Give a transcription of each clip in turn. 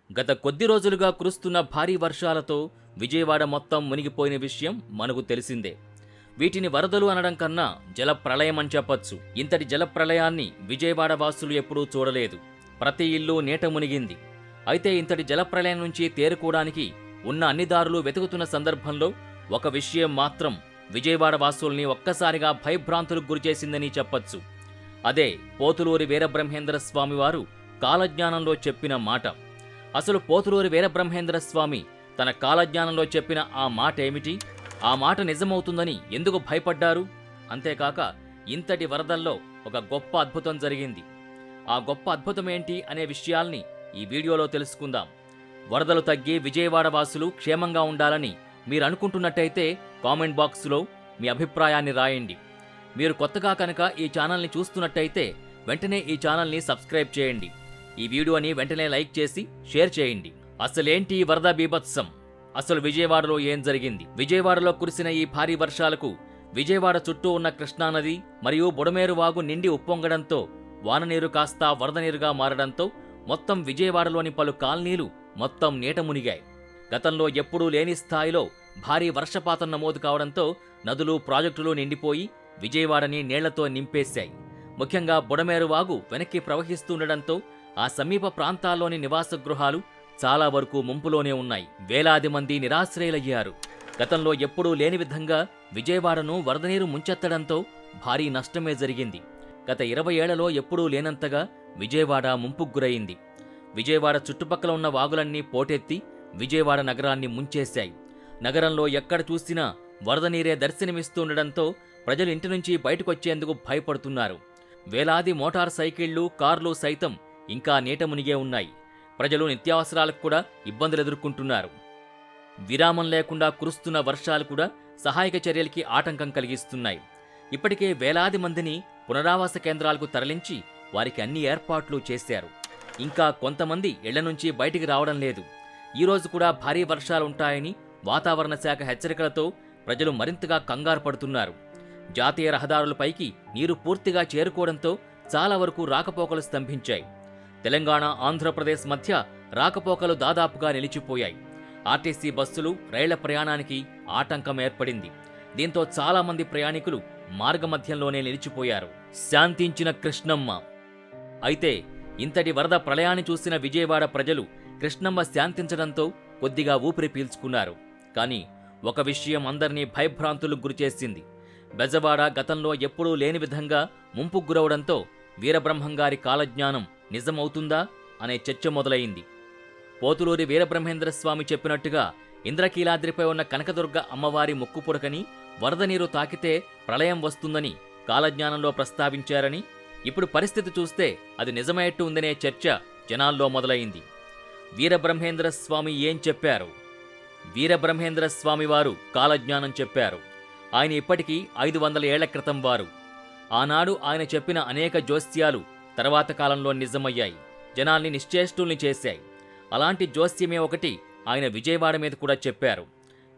గత కొద్ది రోజులుగా కురుస్తున్న భారీ వర్షాలతో విజయవాడ మొత్తం మునిగిపోయిన విషయం మనకు తెలిసిందే. వీటిని వరదలు అనడం కన్నా జల ప్రళయం అని చెప్పొచ్చు. ఇంతటి జల ప్రళయాన్ని విజయవాడ వాసులు ఎప్పుడూ చూడలేదు. ప్రతి ఇల్లు నీట మునిగింది. అయితే ఇంతటి జల ప్రళయం నుంచి తేరుకోవడానికి ఉన్న అన్ని దారులు వెతుకుతున్న సందర్భంలో ఒక విషయం మాత్రం విజయవాడ వాసుల్ని ఒక్కసారిగా భయభ్రాంతులకు గురిచేసిందని చెప్పొచ్చు. అదే పోతులూరి వీరబ్రహ్మేంద్ర స్వామి వారు కాలజ్ఞానంలో చెప్పిన మాట. అసలు పోతులూరి వీరబ్రహ్మేంద్ర స్వామి తన కాలజ్ఞానంలో చెప్పిన ఆ మాట ఏమిటి? ఆ మాట నిజమవుతుందని ఎందుకు భయపడ్డారు? అంతేకాక ఇంతటి వరదల్లో ఒక గొప్ప అద్భుతం జరిగింది. ఆ గొప్ప అద్భుతమేంటి అనే విషయాల్ని ఈ వీడియోలో తెలుసుకుందాం. వరదలు తగ్గి విజయవాడ వాసులు క్షేమంగా ఉండాలని మీరు అనుకుంటున్నట్టయితే కామెంట్ బాక్సులో మీ అభిప్రాయాన్ని రాయండి. మీరు కొత్తగా కనుక ఈ ఛానల్ని చూస్తున్నట్టయితే వెంటనే ఈ ఛానల్ని సబ్స్క్రైబ్ చేయండి. ఈ వీడియోని వెంటనే లైక్ చేసి షేర్ చేయండి. అసలేంటి వరద బీభత్సం? అసలు విజయవాడలో ఏం జరిగింది? విజయవాడలో కురిసిన ఈ భారీ వర్షాలకు విజయవాడ చుట్టూ ఉన్న కృష్ణానది మరియు బుడమేరు వాగు నిండి ఉప్పొంగడంతో వాననీరు కాస్త వరద నీరుగా మారడంతో మొత్తం విజయవాడలోని పలు కాలనీలు మొత్తం నీట మునిగాయి. గతంలో ఎప్పుడూ లేని స్థాయిలో భారీ వర్షపాతం నమోదు కావడంతో నదులు, ప్రాజెక్టులు నిండిపోయి విజయవాడని నీళ్లతో నింపేశాయి. ముఖ్యంగా బుడమేరు వాగు వెనక్కి ప్రవహిస్తుండడంతో ఆ సమీప ప్రాంతాల్లోని నివాస గృహాలు చాలా వరకు ముంపులోనే ఉన్నాయి. వేలాది మంది నిరాశ్రయులయ్యారు. గతంలో ఎప్పుడూ లేని విధంగా విజయవాడను వరదనీరు ముంచెత్తడంతో భారీ నష్టమే జరిగింది. గత 20 ఏళ్లలో ఎప్పుడూ లేనంతగా విజయవాడ ముంపుకు గురైంది. విజయవాడ చుట్టుపక్కల ఉన్న వాగులన్నీ పోటెత్తి విజయవాడ నగరాన్ని ముంచేశాయి. నగరంలో ఎక్కడ చూసినా వరద నీరే దర్శనమిస్తుండడంతో ప్రజలు ఇంటి నుంచి బయటకొచ్చేందుకు భయపడుతున్నారు. వేలాది మోటార్ సైకిళ్లు, కార్లు సైతం ఇంకా నీట మునిగే ఉన్నాయి. ప్రజలు నిత్యావసరాలకు కూడా ఇబ్బందులు ఎదుర్కొంటున్నారు. విరామం లేకుండా కురుస్తున్న వర్షాలు కూడా సహాయక చర్యలకి ఆటంకం కలిగిస్తున్నాయి. ఇప్పటికే వేలాది మందిని పునరావాస కేంద్రాలకు తరలించి వారికి అన్ని ఏర్పాట్లు చేశారు. ఇంకా కొంతమంది ఇళ్ల నుంచి బయటికి రావడం లేదు. ఈరోజు కూడా భారీ వర్షాలుంటాయని వాతావరణ శాఖ హెచ్చరికలతో ప్రజలు మరింతగా కంగారు పడుతున్నారు. జాతీయ రహదారులపైకి నీరు పూర్తిగా చేరుకోవడంతో చాలా వరకు రాకపోకలు స్తంభించాయి. తెలంగాణ, ఆంధ్రప్రదేశ్ మధ్య రాకపోకలు దాదాపుగా నిలిచిపోయాయి. ఆర్టీసీ బస్సులు, రైళ్ల ప్రయాణానికి ఆటంకం ఏర్పడింది. దీంతో చాలా మంది ప్రయాణికులు మార్గమధ్యంలోనే నిలిచిపోయారు. శాంతించిన కృష్ణమ్మ. అయితే ఇంతటి వరద ప్రళయాన్ని చూసిన విజయవాడ ప్రజలు కృష్ణమ్మ శాంతించడంతో కొద్దిగా ఊపిరి పీల్చుకున్నారు. కానీ ఒక విషయం అందరినీ భయభ్రాంతులకు గురిచేసింది. బెజవాడ గతంలో ఎప్పుడూ లేని విధంగా ముంపుకు గురవడంతో వీరబ్రహ్మంగారి కాలజ్ఞానం నిజమవుతుందా అనే చర్చ మొదలైంది. పోతులూరి వీరబ్రహ్మేంద్ర స్వామి చెప్పినట్టుగా ఇంద్రకీలాద్రిపై ఉన్న కనకదుర్గ అమ్మవారి ముక్కు పుడకని వరద నీరు తాకితే ప్రళయం వస్తుందని కాలజ్ఞానంలో ప్రస్తావించారని, ఇప్పుడు పరిస్థితి చూస్తే అది నిజమయ్యట్టు ఉందనే చర్చ జనాల్లో మొదలైంది. వీరబ్రహ్మేంద్ర స్వామి ఏం చెప్పారు? వీరబ్రహ్మేంద్ర స్వామి వారు కాలజ్ఞానం చెప్పారు. ఆయన ఇప్పటికీ 500 ఏళ్ల క్రితం వారు. ఆనాడు ఆయన చెప్పిన అనేక జోస్యాలు తర్వాత కాలంలో నిజమయ్యాయి. జనాల్ని నిశ్చేష్టుల్ని చేశాయి. అలాంటి జోస్యమే ఒకటి ఆయన విజయవాడ మీద కూడా చెప్పారు.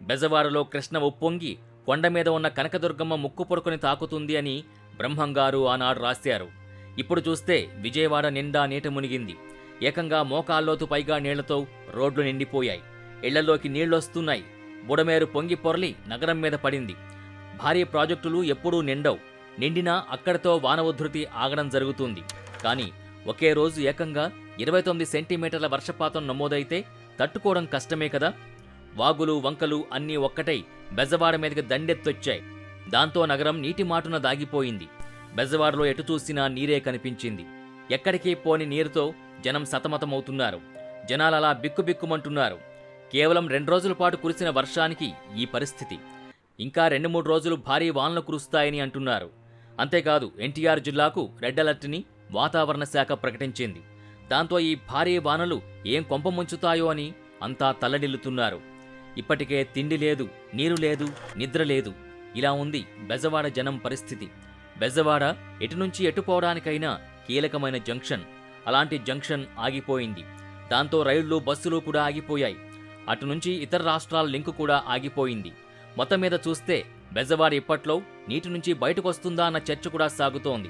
బెజవాడలో కృష్ణ ఉప్పొంగి కొండ మీద ఉన్న కనకదుర్గమ్మ ముక్కు పొడుకుని తాకుతుంది అని బ్రహ్మంగారు ఆనాడు రాశారు. ఇప్పుడు చూస్తే విజయవాడ నిండా నీట మునిగింది. ఏకంగా మోకాల్లోతు పైగా నీళ్లతో రోడ్లు నిండిపోయాయి. ఇళ్లలోకి నీళ్లొస్తున్నాయి. బుడమేరు పొంగి పొరలి నగరం మీద పడింది. భారీ ప్రాజెక్టులు ఎప్పుడూ నిండవు. నిండినా అక్కడితో వాన ఉధృతి ఆగడం జరుగుతుంది. కానీ ఒకే రోజు ఏకంగా 29 సెంటీమీటర్ల వర్షపాతం నమోదైతే తట్టుకోవడం కష్టమే కదా. వాగులు, వంకలు అన్నీ ఒక్కటై బెజవాడ మీదకి దండెత్తొచ్చాయి. దాంతో నగరం నీటి మాటున దాగిపోయింది. బెజవాడలో ఎటు చూసినా నీరే కనిపించింది. ఎక్కడికి పోని నీరుతో జనం సతమతమవుతున్నారు. జనాలలా బిక్కుబిక్కుమంటున్నారు. కేవలం 2 రోజుల పాటు కురిసిన వర్షానికి ఈ పరిస్థితి. ఇంకా 2-3 రోజులు భారీ వానలు కురుస్తాయని అంటున్నారు. అంతేకాదు ఎన్టీఆర్ జిల్లాకు రెడ్ అలర్ట్ని వాతావరణ శాఖ ప్రకటించింది. దాంతో ఈ భారీ వానలు ఏం కొంప ముంచుతాయో అని అంతా తల్లడిల్లుతున్నారు. ఇప్పటికే తిండి లేదు, నీరు లేదు, నిద్ర లేదు. ఇలా ఉంది బెజవాడ జనం పరిస్థితి. బెజవాడ ఎటు నుంచి ఎటుపోవడానికైనా కీలకమైన జంక్షన్. అలాంటి జంక్షన్ ఆగిపోయింది. దాంతో రైళ్లు, బస్సులు కూడా ఆగిపోయాయి. అటు నుంచి ఇతర రాష్ట్రాల లింకు కూడా ఆగిపోయింది. మొత్తం మీద చూస్తే బెజవాడ ఇప్పట్లో నీటి నుంచి బయటకొస్తుందా అన్న చర్చ కూడా సాగుతోంది.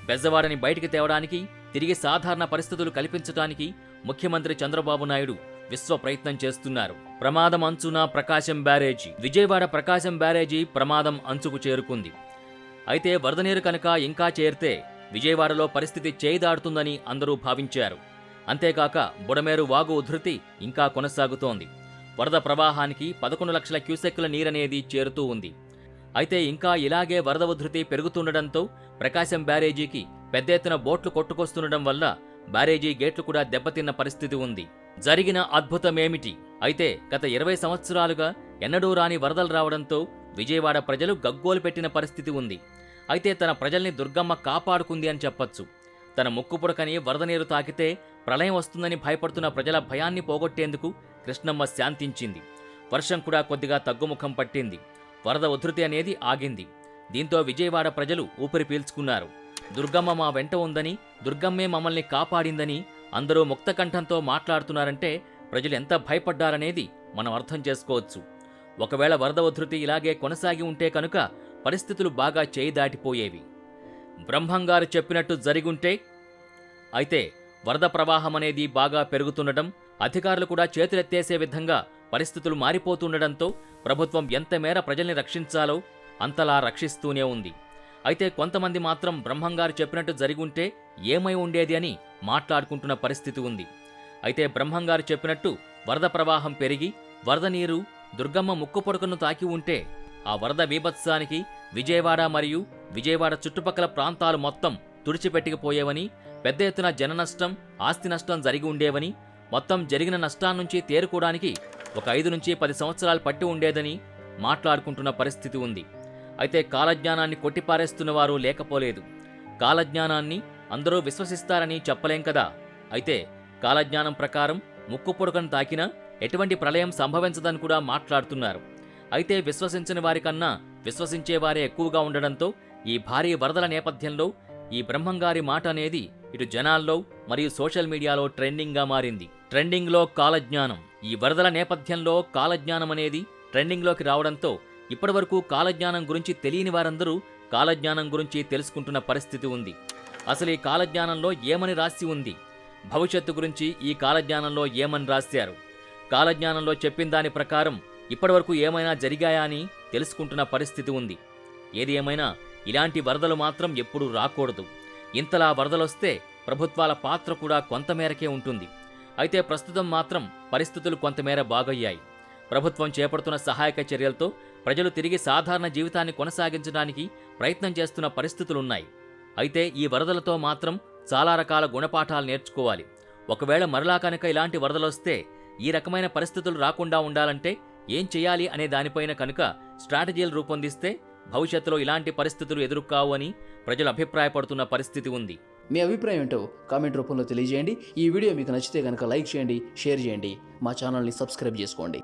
బెజవాడని బయటికి తేవడానికి, తిరిగి సాధారణ పరిస్థితులు కల్పించడానికి ముఖ్యమంత్రి చంద్రబాబు నాయుడు విశ్వ ప్రయత్నం చేస్తున్నారు. ప్రమాదం అంచున ప్రకాశం బ్యారేజీ. విజయవాడ ప్రకాశం బ్యారేజీ ప్రమాదం అంచుకు చేరుకుంది. అయితే వరద నీరు కనుక ఇంకా చేరితే విజయవాడలో పరిస్థితి చేయిదాడుతుందని అందరూ భావించారు. అంతేకాక బుడమేరు వాగు ఉధృతి ఇంకా కొనసాగుతోంది. వరద ప్రవాహానికి 11 లక్షల క్యూసెక్కుల నీరనేది చేరుతూ ఉంది. అయితే ఇంకా ఇలాగే వరద ఉధృతి పెరుగుతుండటంతో ప్రకాశం బ్యారేజీకి పెద్ద ఎత్తున బోట్లు కొట్టుకొస్తుండటం వల్ల బ్యారేజీ గేట్లు కూడా దెబ్బతిన్న పరిస్థితి ఉంది. జరిగిన అద్భుతమేమిటి? అయితే గత 20 సంవత్సరాలుగా ఎన్నడూ రాని వరదలు రావడంతో విజయవాడ ప్రజలు గగ్గోలు పెట్టిన పరిస్థితి ఉంది. అయితే తన ప్రజల్ని దుర్గమ్మ కాపాడుకుంది అని చెప్పొచ్చు. తన ముక్కుపుడకని వరద నీరు తాకితే ప్రళయం వస్తుందని భయపడుతున్న ప్రజల భయాన్ని పోగొట్టేందుకు కృష్ణమ్మ శాంతించింది. వర్షం కూడా కొద్దిగా తగ్గుముఖం పట్టింది. వరద ఉధృతి అనేది ఆగింది. దీంతో విజయవాడ ప్రజలు ఊపిరి పీల్చుకున్నారు. దుర్గమ్మ మా వెంట ఉందని, దుర్గమ్మే మమ్మల్ని కాపాడిందని అందరూ ముక్తకంఠంతో మాట్లాడుతున్నారంటే ప్రజలు ఎంత భయపడ్డారనేది మనం అర్థం చేసుకోవచ్చు. ఒకవేళ వరద ఉధృతి ఇలాగే కొనసాగి ఉంటే కనుక పరిస్థితులు బాగా చేయి దాటిపోయేవి. బ్రహ్మంగారు చెప్పినట్టు జరిగుంటే? అయితే వరద ప్రవాహం అనేది బాగా పెరుగుతుండటం, అధికారులు కూడా చేతులెత్తేసే విధంగా పరిస్థితులు మారిపోతుండటంతో ప్రభుత్వం ఎంత మేర ప్రజల్ని రక్షించాలో అంతలా రక్షిస్తూనే ఉంది. అయితే కొంతమంది మాత్రం బ్రహ్మంగారు చెప్పినట్టు జరిగుంటే ఏమై ఉండేది అని మాట్లాడుకుంటున్న పరిస్థితి ఉంది. అయితే బ్రహ్మంగారు చెప్పినట్టు వరద ప్రవాహం పెరిగి వరద నీరు దుర్గమ్మ ముక్కుపొడకను తాకి ఉంటే ఆ వరద బీభత్సానికి విజయవాడ మరియు విజయవాడ చుట్టుపక్కల ప్రాంతాలు మొత్తం తుడిచిపెట్టుకుపోయేవని, పెద్ద ఎత్తున జన నష్టం, ఆస్తి నష్టం జరిగి ఉండేవని, మొత్తం జరిగిన నష్టాన్నించి తేరుకోవడానికి ఒక 5 నుంచి 10 సంవత్సరాలు పట్టి ఉండేదని మాట్లాడుకుంటున్న పరిస్థితి ఉంది. అయితే కాలజ్ఞానాన్ని కొట్టిపారేస్తున్న వారు లేకపోలేదు. కాలజ్ఞానాన్ని అందరూ విశ్వసిస్తారని చెప్పలేం కదా. అయితే కాలజ్ఞానం ప్రకారం ముక్కు పొడకను తాకినా ఎటువంటి ప్రళయం సంభవించదని కూడా మాట్లాడుతున్నారు. అయితే విశ్వసించని వారికన్నా విశ్వసించేవారే ఎక్కువగా ఉండడంతో ఈ భారీ వరదల నేపథ్యంలో ఈ బ్రహ్మంగారి మాట అనేది ఇటు జనాల్లో మరియు సోషల్ మీడియాలో ట్రెండింగ్గా మారింది. ట్రెండింగ్లో కాలజ్ఞానం. ఈ వరదల నేపథ్యంలో కాలజ్ఞానం అనేది ట్రెండింగ్లోకి రావడంతో ఇప్పటివరకు కాలజ్ఞానం గురించి తెలియని వారందరూ కాలజ్ఞానం గురించి తెలుసుకుంటున్న పరిస్థితి ఉంది. అసలు ఈ కాలజ్ఞానంలో ఏమని రాసి ఉంది? భవిష్యత్తు గురించి ఈ కాలజ్ఞానంలో ఏమని రాశారు? కాలజ్ఞానంలో చెప్పిన దాని ప్రకారం ఇప్పటివరకు ఏమైనా జరిగాయా అని తెలుసుకుంటున్న పరిస్థితి ఉంది. ఏది ఏమైనా ఇలాంటి వరదలు మాత్రం ఎప్పుడూ రాకూడదు. ఇంతలా వరదలొస్తే ప్రభుత్వాల పాత్ర కూడా కొంతమేరకే ఉంటుంది. అయితే ప్రస్తుతం మాత్రం పరిస్థితులు కొంతమేర బాగయ్యాయి. ప్రభుత్వం చేపడుతున్న సహాయక చర్యలతో ప్రజలు తిరిగి సాధారణ జీవితాన్ని కొనసాగించడానికి ప్రయత్నం చేస్తున్న పరిస్థితులున్నాయి. అయితే ఈ వరదలతో మాత్రం చాలా రకాల గుణపాఠాలు నేర్చుకోవాలి. ఒకవేళ మరలా కనుక ఇలాంటి వరదలొస్తే ఈ రకమైన పరిస్థితులు రాకుండా ఉండాలంటే ఏం చేయాలి అనే దానిపైన కనుక స్ట్రాటజీలు రూపొందిస్తే భవిష్యత్తులో ఇలాంటి పరిస్థితులు ఎదురుకావు అని ప్రజలు అభిప్రాయపడుతున్న పరిస్థితి ఉంది. మీ అభిప్రాయం ఏంటో కామెంట్ రూపంలో తెలియజేయండి. ఈ వీడియో మీకు నచ్చితే కనుక లైక్ చేయండి, షేర్ చేయండి, మా ఛానల్ని సబ్స్క్రైబ్ చేసుకోండి.